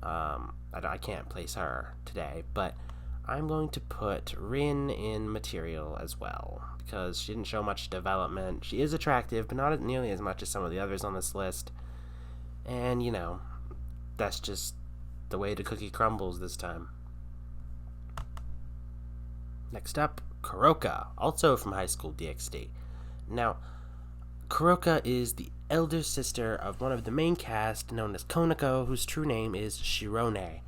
I can't place her today, but I'm going to put Rin in material as well, because she didn't show much development. She is attractive, but not nearly as much as some of the others on this list. And, that's just the way the cookie crumbles this time. Next up, Kuroka, also from High School DxD. Now, Kuroka is the elder sister of one of the main cast, known as Konako, whose true name is Shirone.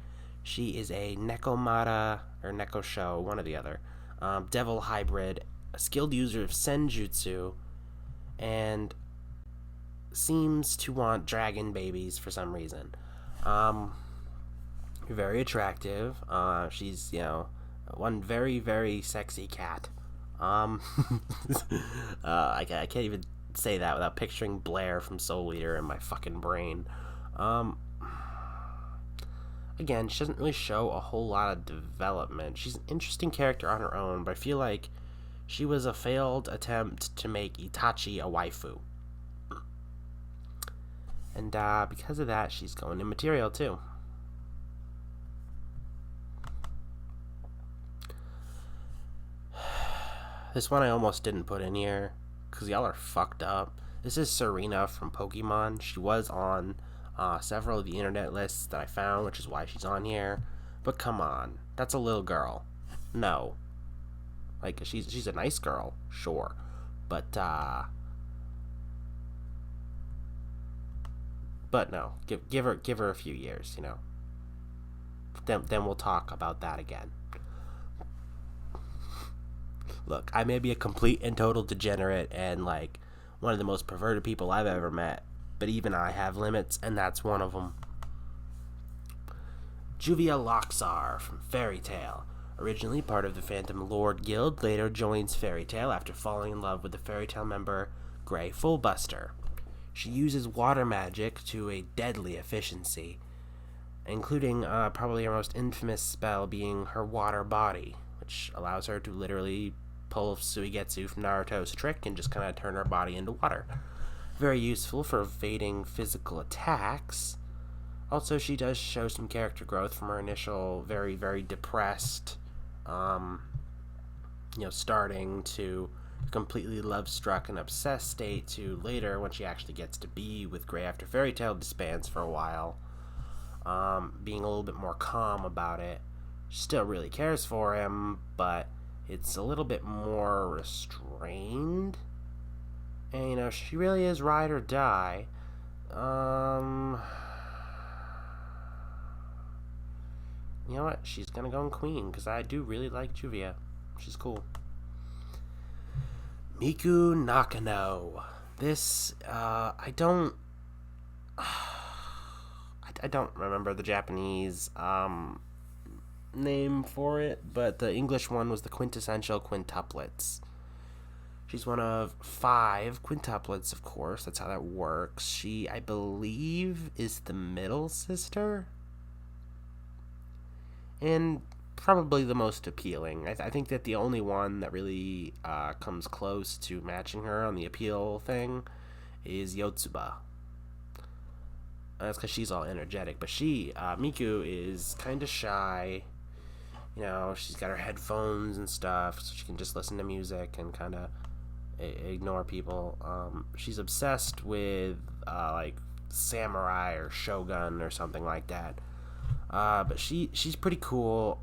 She is a Nekomata, or Nekosho, one or the other, devil hybrid, a skilled user of Senjutsu, and seems to want dragon babies for some reason. Very attractive. She's, one very, very sexy cat. I can't even say that without picturing Blair from Soul Eater in my fucking brain. Again, she doesn't really show a whole lot of development. She's an interesting character on her own, but I feel like she was a failed attempt to make Itachi a waifu. And because of that, she's going in material too. This one I almost didn't put in here, because y'all are fucked up. This is Serena from Pokemon. She was on several of the internet lists that I found, which is why she's on here. But come on, that's a little girl. No. Like, she's a nice girl, sure. But no, give her a few years, Then we'll talk about that again. Look, I may be a complete and total degenerate and, one of the most perverted people I've ever met, but even I have limits, and that's one of them. Juvia Loxar from Fairy Tail. Originally part of the Phantom Lord Guild, later joins Fairy Tail after falling in love with the Fairy Tail member Grey Fullbuster. She uses water magic to a deadly efficiency, including probably her most infamous spell being her water body, which allows her to literally pull Suigetsu from Naruto's trick and just kind of turn her body into water. Very useful for evading physical attacks. Also, she does show some character growth from her initial very, very depressed, starting to completely love-struck and obsessed state to later, when she actually gets to be with Grey after Fairy Tail disbands for a while, being a little bit more calm about it. She still really cares for him, but it's a little bit more restrained. And, she really is ride or die. You know what? She's gonna go in Queen, because I do really like Juvia. She's cool. Miku Nakano. This, I don't remember the Japanese, name for it, but the English one was the quintessential quintuplets. She's one of 5 quintuplets, of course. That's how that works. She, I believe, is the middle sister, and probably the most appealing. I think that the only one that really comes close to matching her on the appeal thing is Yotsuba. That's because she's all energetic, but Miku, is kind of shy. She's got her headphones and stuff, so she can just listen to music and kind of ignore people. She's obsessed with, samurai or shogun or something like that. But she's pretty cool,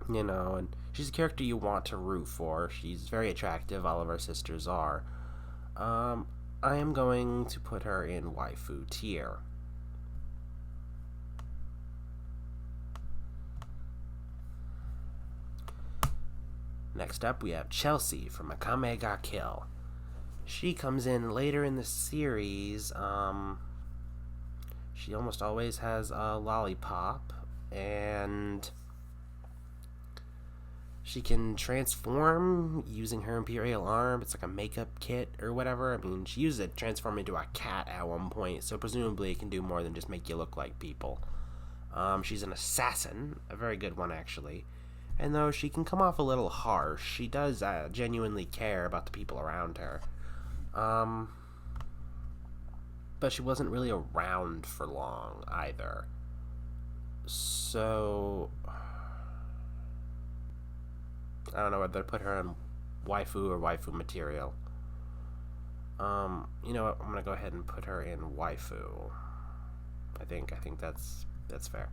and she's a character you want to root for. She's very attractive, all of our sisters are. I am going to put her in waifu tier. Next up, we have Chelsea from Akame ga Kill. She comes in later in the series. She almost always has a lollipop, and she can transform using her Imperial Arm. It's like a makeup kit or whatever. I mean, she uses it to transform into a cat at one point, so presumably it can do more than just make you look like people. She's an assassin, a very good one actually. And though she can come off a little harsh, she does genuinely care about the people around her. But she wasn't really around for long either. So I don't know whether to put her in waifu or waifu material. You know what? I'm gonna go ahead and put her in waifu. I think that's fair.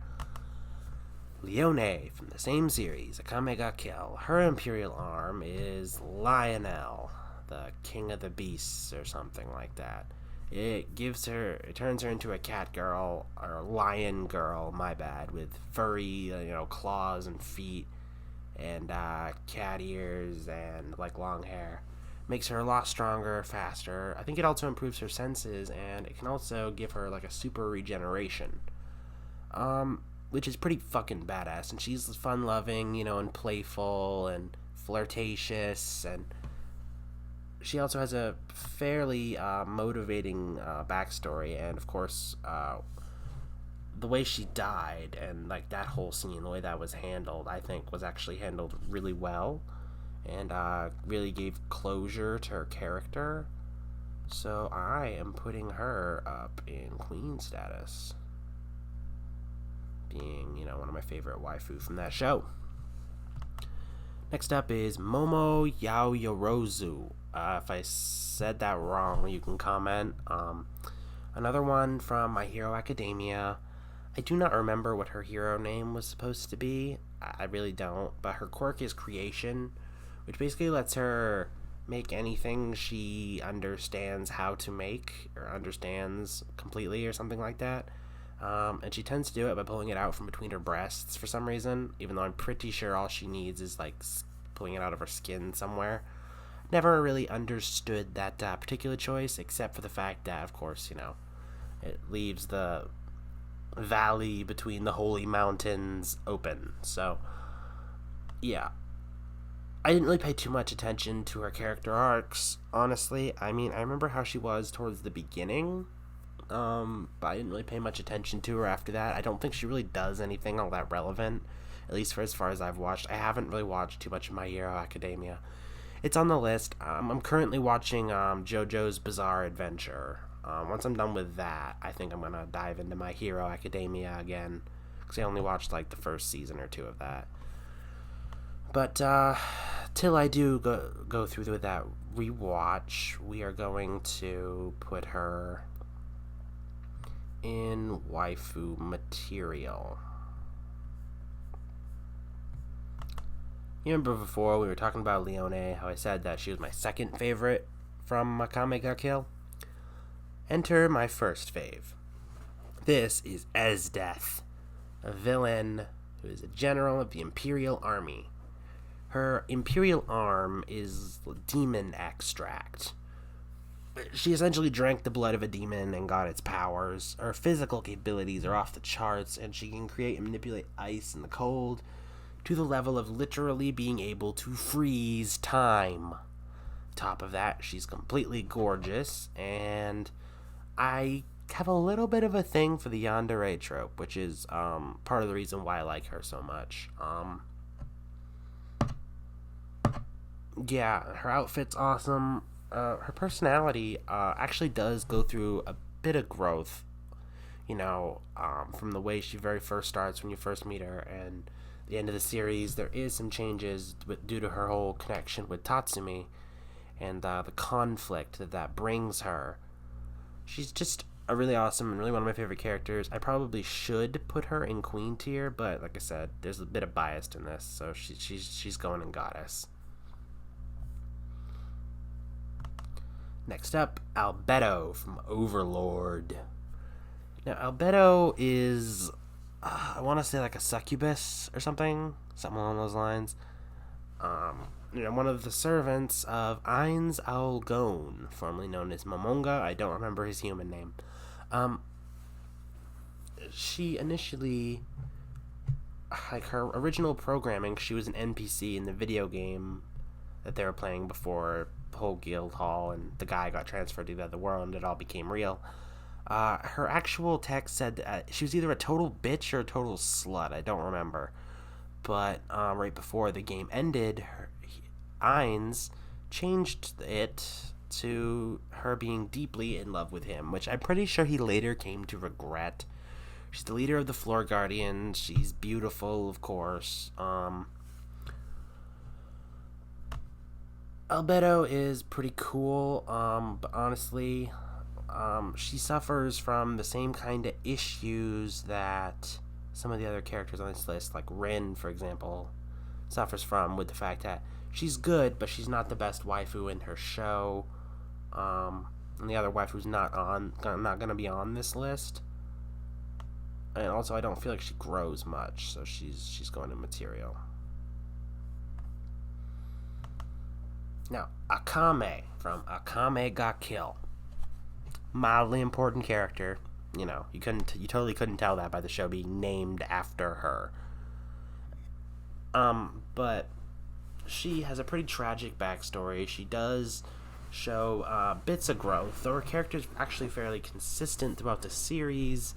Leone from the same series, Akame ga Kill. Her imperial arm is Lionel, the king of the beasts, or something like that. It turns her into a cat girl, or lion girl, my bad, with furry, claws and feet, and cat ears, and like long hair. Makes her a lot stronger, faster. I think it also improves her senses, and it can also give her like a super regeneration. Which is pretty fucking badass. And she's fun-loving, and playful and flirtatious, and she also has a fairly motivating backstory. And of course, the way she died and like that whole scene, the way that was handled, I think was actually handled really well, and really gave closure to her character. So I am putting her up in queen status, being, one of my favorite waifu from that show. Next up is Momo Yaoyorozu. If I said that wrong, you can comment. Another one from My Hero Academia. I do not remember what her hero name was supposed to be. I really don't. But her quirk is creation, which basically lets her make anything she understands how to make, or understands completely, or something like that. And she tends to do it by pulling it out from between her breasts for some reason, even though I'm pretty sure all she needs is like pulling it out of her skin somewhere. Never really understood that particular choice, except for the fact that, of course, it leaves the valley between the holy mountains open. So, yeah. I didn't really pay too much attention to her character arcs, honestly. I mean, I remember how she was towards the beginning, but I didn't really pay much attention to her after that. I don't think she really does anything all that relevant, at least for as far as I've watched. I haven't really watched too much of My Hero Academia. It's on the list. I'm currently watching JoJo's Bizarre Adventure. Once I'm done with that, I think I'm going to dive into My Hero Academia again, because I only watched like the first season or two of that. But till I do go through with that rewatch, we are going to put her in waifu material. You remember before we were talking about Leone, how I said that she was my second favorite from Akame ga Kill? Enter my first fave. This is Esdeath, a villain who is a general of the Imperial Army. Her Imperial arm is demon extract. She essentially drank the blood of a demon and got its powers. Her physical capabilities are off the charts, and she can create and manipulate ice in the cold to the level of literally being able to freeze time. Top of that, she's completely gorgeous, and I have a little bit of a thing for the yandere trope, which is part of the reason why I like her so much. Yeah, her outfit's awesome. Her personality actually does go through a bit of growth, from the way she very first starts when you first meet her, and the end of the series, there is some changes due to her whole connection with Tatsumi, and the conflict that brings her. She's just a really awesome and really one of my favorite characters. I probably should put her in queen tier, but like I said, there's a bit of bias in this, so she's going in goddess. Next up, Albedo from Overlord. Now, Albedo is, I want to say like a succubus or something along those lines. One of the servants of Ainz Algon, formerly known as Momonga. I don't remember his human name. She initially, like her original programming, she was an NPC in the video game that they were playing before the whole guild hall and the guy got transferred to the other world and it all became real. Her actual text said that she was either a total bitch or a total slut. I don't remember. But right before the game ended, Ainz changed it to her being deeply in love with him, which I'm pretty sure he later came to regret. She's the leader of the Floor Guardians. She's beautiful, of course. Albedo is pretty cool, but honestly, she suffers from the same kind of issues that some of the other characters on this list, like Rin, for example, suffers from, with the fact that she's good, but she's not the best waifu in her show. And the other waifu's not going to be on this list. And also, I don't feel like she grows much, so she's going to material. Now, Akame from Akame ga Kill. Mildly important character. You know, you totally couldn't tell that by the show being named after her. But she has a pretty tragic backstory. She does show bits of growth, though her character is actually fairly consistent throughout the series.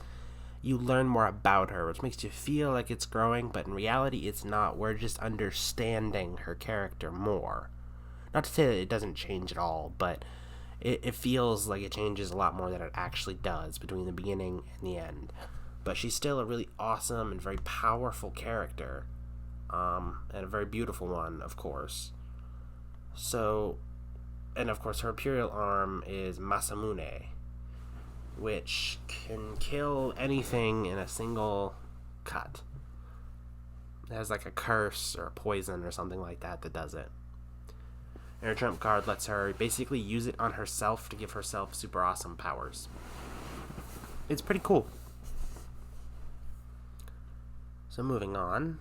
You learn more about her, which makes you feel like it's growing, but in reality it's not. We're just understanding her character more. Not to say that it doesn't change at all, but it feels like it changes a lot more than it actually does between the beginning and the end. But she's still a really awesome and very powerful character, and a very beautiful one, of course. So, and of course her Imperial arm is Masamune, which can kill anything in a single cut. It has like a curse or a poison or something like that does it. And her trump card lets her basically use it on herself to give herself super awesome powers. It's pretty cool. So moving on.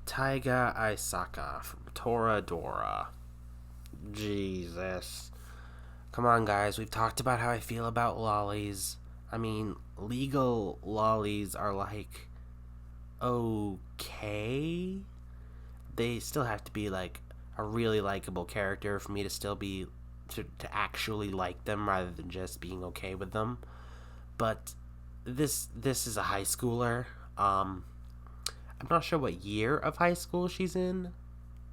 Taiga Aisaka from Toradora. Jesus. Come on, guys. We've talked about how I feel about lollies. I mean, legal lollies are like, okay. They still have to be like a really likable character for me to still be to actually like them rather than just being okay with them. But this is a high schooler. I'm not sure what year of high school she's in.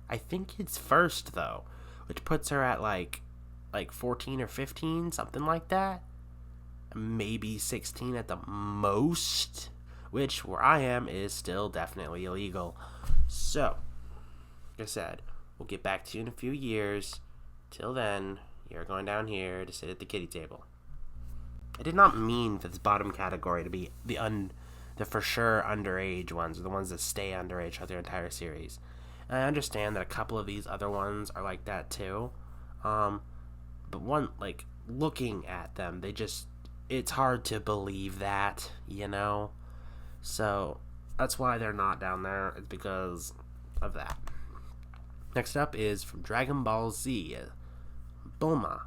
I think it's first though, which puts her at like 14 or 15, something like that. Maybe 16 at the most, which where I am is still definitely illegal. So, like I said, we'll get back to you in a few years. Till then, you're going down here to sit at the kiddie table. I did not mean for this bottom category to be the for sure underage ones, or the ones that stay underage throughout their entire series. And I understand that a couple of these other ones are like that too. But one, like, looking at them, it's hard to believe that, you know? So, that's why they're not down there, it's because of that. Next up is from Dragon Ball Z, Bulma.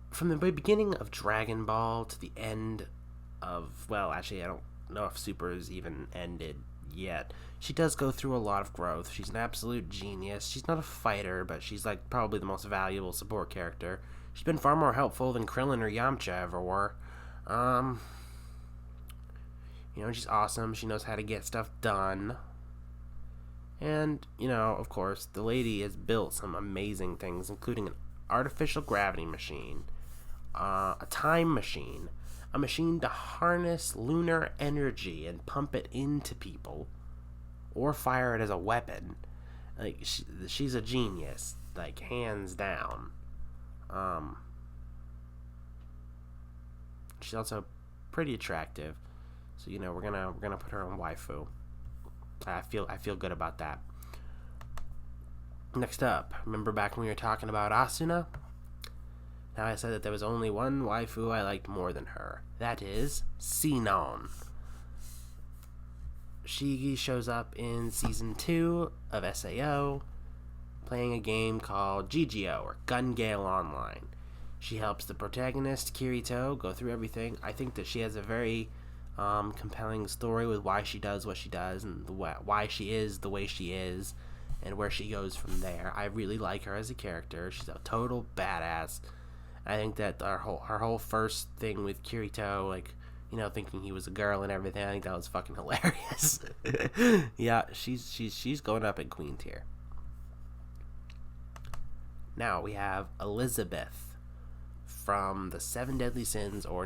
From the beginning of Dragon Ball to the end of, well, actually, I don't know if Super has even ended yet. She does go through a lot of growth. She's an absolute genius. She's not a fighter, but she's like probably the most valuable support character. She's been far more helpful than Krillin or Yamcha ever were. You know, she's awesome. She knows how to get stuff done. And, you know, of course, the lady has built some amazing things, including an artificial gravity machine, a time machine, a machine to harness lunar energy and pump it into people, or fire it as a weapon. Like, she's a genius, like, hands down. She's also pretty attractive, so, you know, we're gonna put her on waifu. I feel good about that. Next up, remember back when we were talking about Asuna? Now I said that there was only one waifu I liked more than her. That is Sinon. She shows up in Season 2 of SAO, playing a game called GGO, or Gun Gale Online. She helps the protagonist, Kirito, go through everything. I think that she has a very compelling story with why she does what she does, and why she is the way she is, and where she goes from there. I really like her as a character. She's a total badass. I think that her whole first thing with Kirito, like, you know, thinking he was a girl and everything, I think that was fucking hilarious. Yeah, she's going up in Queen tier. Now we have Elizabeth from the 7 deadly sins or